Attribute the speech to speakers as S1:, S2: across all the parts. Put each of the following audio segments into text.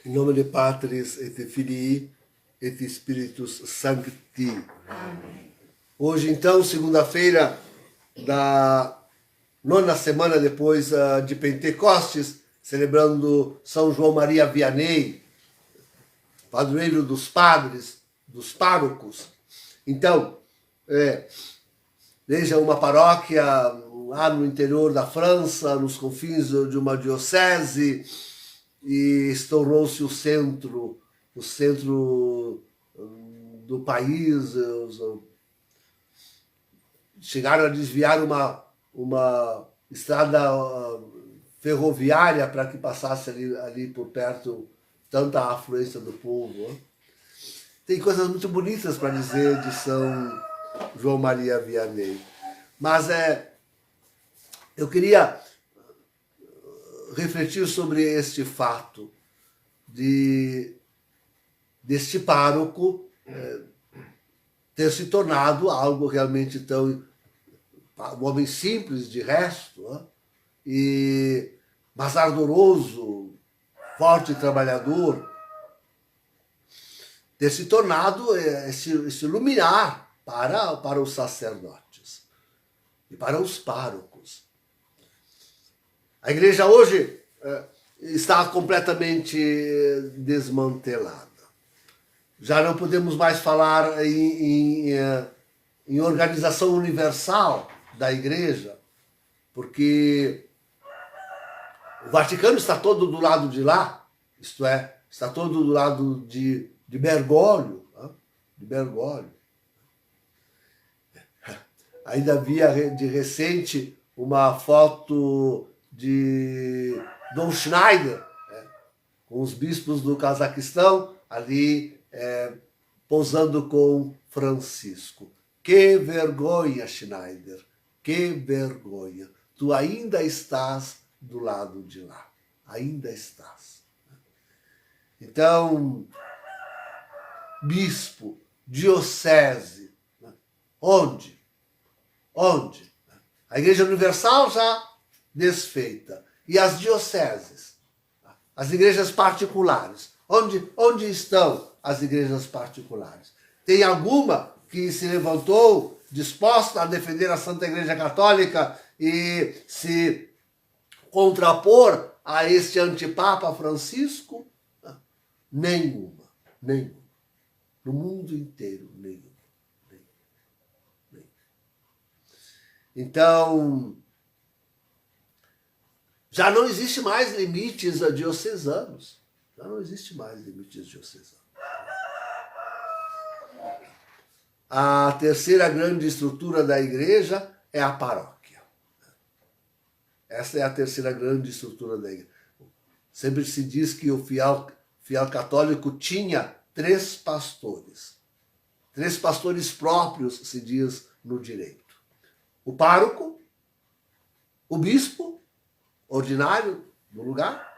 S1: In nome de Patris et Filii et Spiritus Sancti. Amém. Hoje, então, segunda-feira da nona semana depois de Pentecostes, celebrando São João Maria Vianney, padroeiro dos padres, dos párocos. Então, veja uma paróquia lá no interior da França, nos confins de uma diocese, e tornou-se o centro do país. Chegaram a desviar uma estrada ferroviária para que passasse ali por perto tanta afluência do povo. Tem coisas muito bonitas para dizer de São João Maria Vianney. Mas eu queria refletir sobre este fato deste pároco ter se tornado algo realmente tão... um homem simples de resto, mas ardoroso, forte e trabalhador, ter se tornado esse luminar para os sacerdotes e para os párocos. A igreja hoje está completamente desmantelada. Já não podemos mais falar em organização universal da igreja, porque o Vaticano está todo do lado de lá, isto é, está todo do lado de Bergoglio, de Bergoglio. Ainda havia de recente uma foto de Dom Schneider, com os bispos do Cazaquistão, ali posando com Francisco. Que vergonha, Schneider, que vergonha. Tu ainda estás do lado de lá, ainda estás. Então, bispo, diocese, onde? Onde? A Igreja Universal já desfeita. E as dioceses? As igrejas particulares? Onde estão as igrejas particulares? Tem alguma que se levantou disposta a defender a Santa Igreja Católica e se contrapor a este antipapa Francisco? Nenhuma. No mundo inteiro, nenhuma. Então, já não existe mais limites diocesanos. Já não existe mais limites diocesanos. A terceira grande estrutura da igreja é a paróquia. Essa é a terceira grande estrutura da igreja. Sempre se diz que o fiel católico tinha 3 pastores. 3 pastores próprios, se diz no direito. O pároco, o bispo ordinário do lugar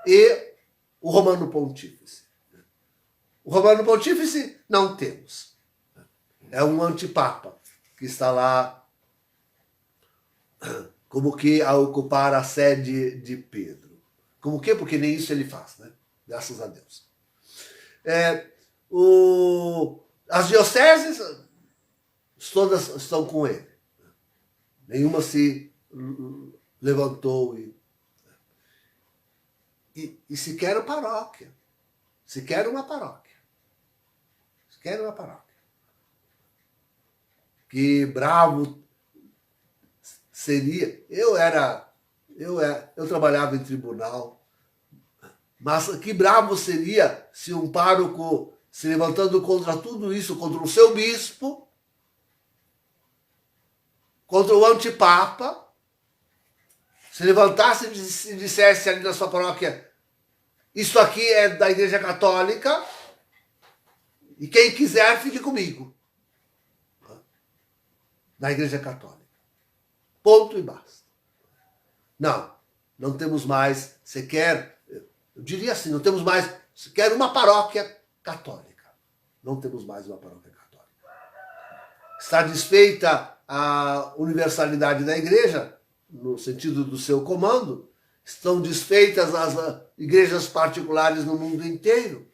S1: e o romano pontífice. O romano pontífice não temos. É um antipapa que está lá como que a ocupar a sede de Pedro. Como que? Porque nem isso ele faz, né? Graças a Deus. As dioceses todas estão com ele. Nenhuma se levantou e sequer a paróquia. Sequer uma paróquia. Que bravo seria. Eu trabalhava em tribunal, mas que bravo seria se um pároco se levantando contra tudo isso, contra o seu bispo, contra o antipapa, se levantasse e dissesse ali na sua paróquia: isso aqui é da Igreja Católica e quem quiser fique comigo. Na Igreja Católica. Ponto e basta. Não temos mais sequer, eu diria assim, não temos mais sequer uma paróquia católica. Não temos mais uma paróquia católica. Está desfeita a universalidade da igreja, no sentido do seu comando, estão desfeitas igrejas particulares no mundo inteiro.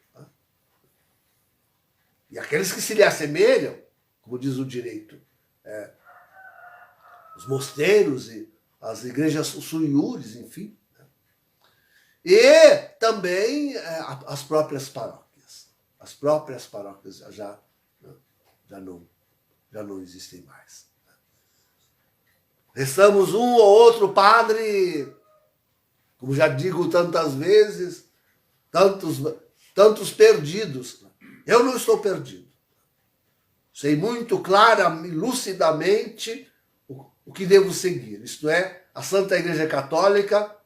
S1: E aqueles que se lhe assemelham, como diz o direito, os mosteiros e as igrejas suiures, enfim. E também as próprias paróquias. As próprias paróquias já não existem mais. Restamos um ou outro padre, como já digo tantas vezes, tantos perdidos. Eu não estou perdido. Sei muito clara e lucidamente o que devo seguir, isto é, a Santa Igreja Católica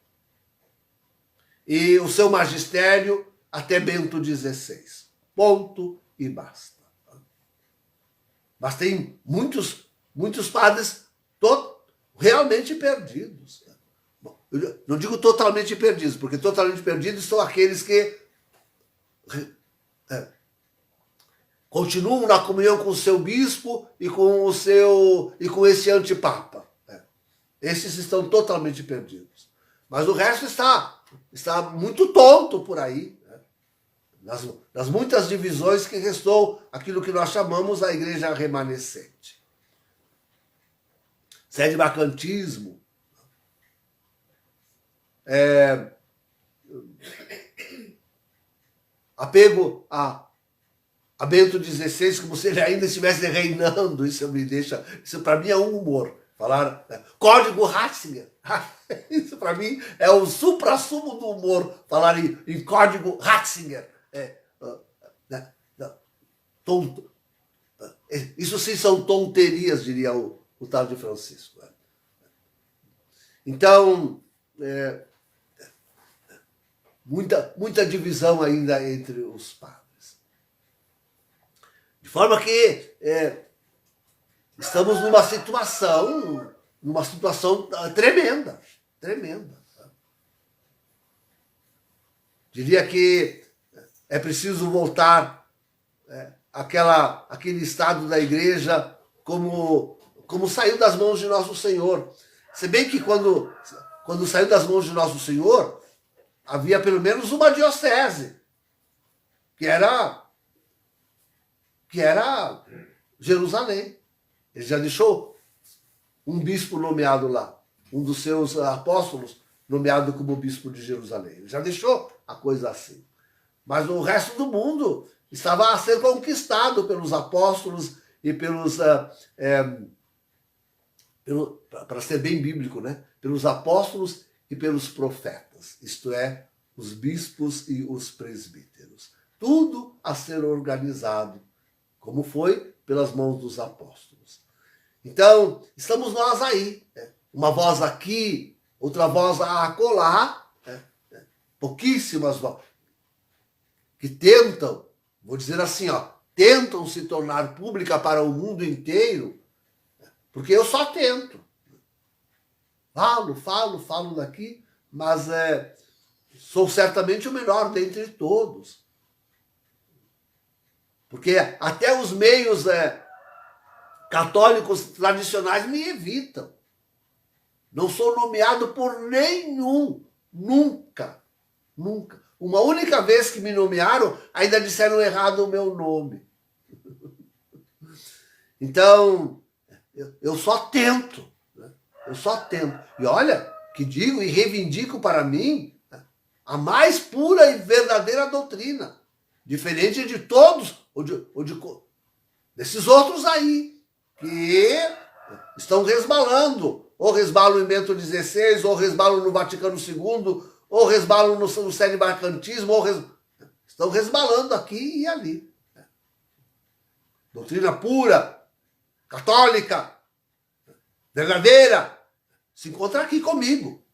S1: e o seu magistério até Bento XVI. Ponto e basta. Mas tem muitos padres realmente perdidos. Bom, eu não digo totalmente perdidos, porque totalmente perdidos são aqueles que continuam na comunhão com o seu bispo e com esse antipapa. Esses estão totalmente perdidos. Mas o resto está muito tonto por aí, nas muitas divisões que restou aquilo que nós chamamos a igreja remanescente. Sedibacantismo, apego a Bento XVI, como se ele ainda estivesse reinando. Isso para mim é um humor. Falar Código Ratzinger. Isso para mim é o suprassumo do humor, falar em Código Ratzinger. Isso sim são tonterias, diria o tal de Francisco. Então, muita divisão ainda entre os padres. De forma que estamos numa situação tremenda. Diria que é preciso voltar aquele estado da igreja como saiu das mãos de Nosso Senhor. Se bem que quando saiu das mãos de Nosso Senhor, havia pelo menos uma diocese, que era Jerusalém. Ele já deixou um bispo nomeado lá, um dos seus apóstolos nomeado como bispo de Jerusalém. Ele já deixou a coisa assim. Mas o resto do mundo estava a ser conquistado pelos apóstolos e para ser bem bíblico, né? Pelos apóstolos e pelos profetas, isto é, os bispos e os presbíteros. Tudo a ser organizado, como foi pelas mãos dos apóstolos. Então, estamos nós aí, uma voz aqui, outra voz acolá, pouquíssimas vozes, que tentam, vou dizer assim, tentam se tornar pública para o mundo inteiro, porque eu só tento. Falo daqui, mas sou certamente o menor dentre todos. Porque até os meios católicos tradicionais me evitam. Não sou nomeado por nenhum, nunca. Uma única vez que me nomearam, ainda disseram errado o meu nome. Então, eu só tento. Eu só tento. E olha, que digo e reivindico para mim a mais pura e verdadeira doutrina. Diferente de todos, desses outros aí, que estão resbalando. Ou resbalam em Bento XVI, ou resbalam no Vaticano II, ou resbalam no sedibacantismo, estão resbalando aqui e ali. Doutrina pura, católica, verdadeira, se encontra aqui comigo.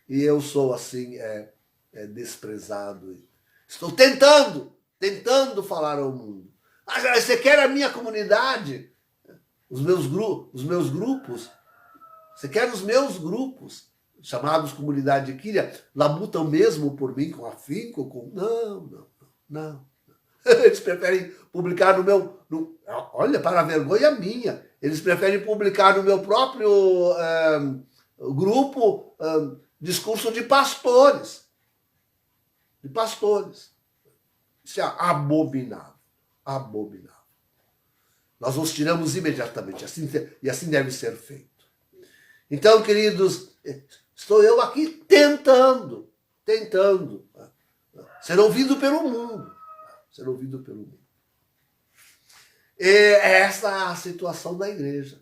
S1: E eu sou assim, desprezado. Estou tentando falar ao mundo. Você quer a minha comunidade? Os meus grupos? Você quer os meus grupos? Chamados Comunidade Quíria, labutam mesmo por mim com afinco? Não. Eles preferem publicar no meu... olha, para a vergonha minha, eles preferem publicar no meu próprio grupo discurso de pastores. De pastores. Isso é abominável. Abominável. Nós nos tiramos imediatamente. E assim deve ser feito. Então, queridos, estou eu aqui tentando ser ouvido pelo mundo. Ser ouvido pelo mundo. E essa é a situação da igreja.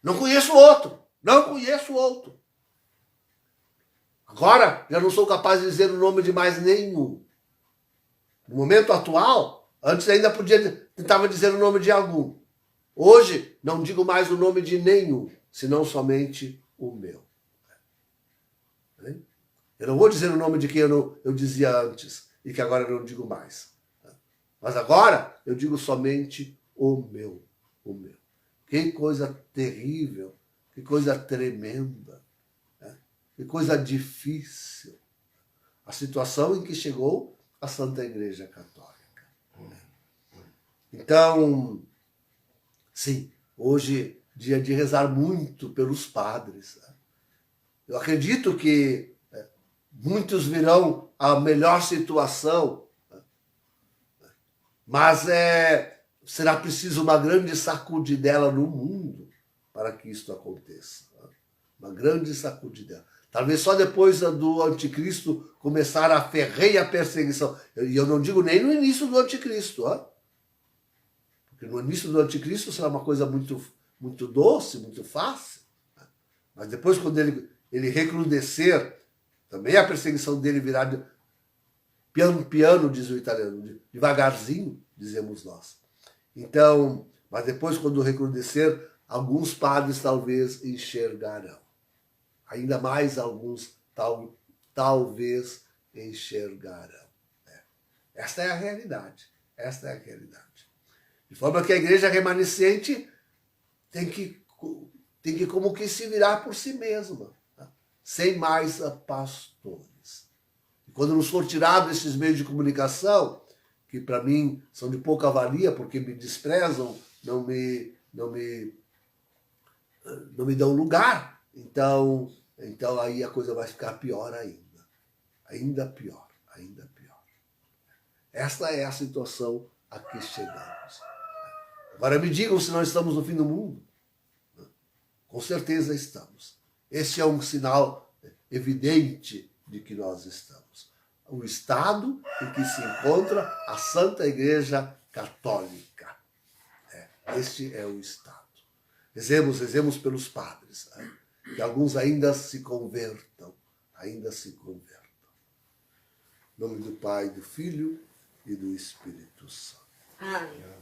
S1: Não conheço outro. Não conheço outro. Agora, já não sou capaz de dizer o nome de mais nenhum. No momento atual, antes ainda tentava dizer o nome de algum. Hoje, não digo mais o nome de nenhum, senão somente o meu. Eu não vou dizer o nome de quem eu dizia antes e que agora eu não digo mais. Mas agora eu digo somente o meu. O meu. Que coisa terrível, que coisa tremenda, que coisa difícil. A situação em que chegou a Santa Igreja Católica. Então, sim, hoje dia de rezar muito pelos padres. Eu acredito que muitos virão à melhor situação, mas será preciso uma grande sacudidela no mundo para que isso aconteça. Uma grande sacudidela. Talvez só depois do anticristo começar a ferrenha perseguição. E eu não digo nem no início do anticristo. Porque no início do anticristo será uma coisa muito, muito doce, muito fácil. Mas depois, quando ele recrudescer, também a perseguição dele virá piano piano, diz o italiano, devagarzinho, dizemos nós. Então, mas depois, quando recrudescer, alguns padres talvez enxergarão. Ainda mais alguns talvez enxergarão. Esta é a realidade. Esta é a realidade. De forma que a igreja remanescente tem que como que se virar por si mesma, sem mais pastores. E quando nos for tirado esses meios de comunicação, que para mim são de pouca valia, porque me desprezam, não me dão lugar, então aí a coisa vai ficar pior ainda. Ainda pior, ainda pior. Esta é a situação a que chegamos. Agora me digam se nós estamos no fim do mundo. Com certeza estamos. Esse é um sinal evidente de que nós estamos. O estado em que se encontra a Santa Igreja Católica. Este é o estado. Rezemos pelos padres, que alguns ainda se convertam. Ainda se convertam. Em nome do Pai, do Filho e do Espírito Santo.
S2: Amém.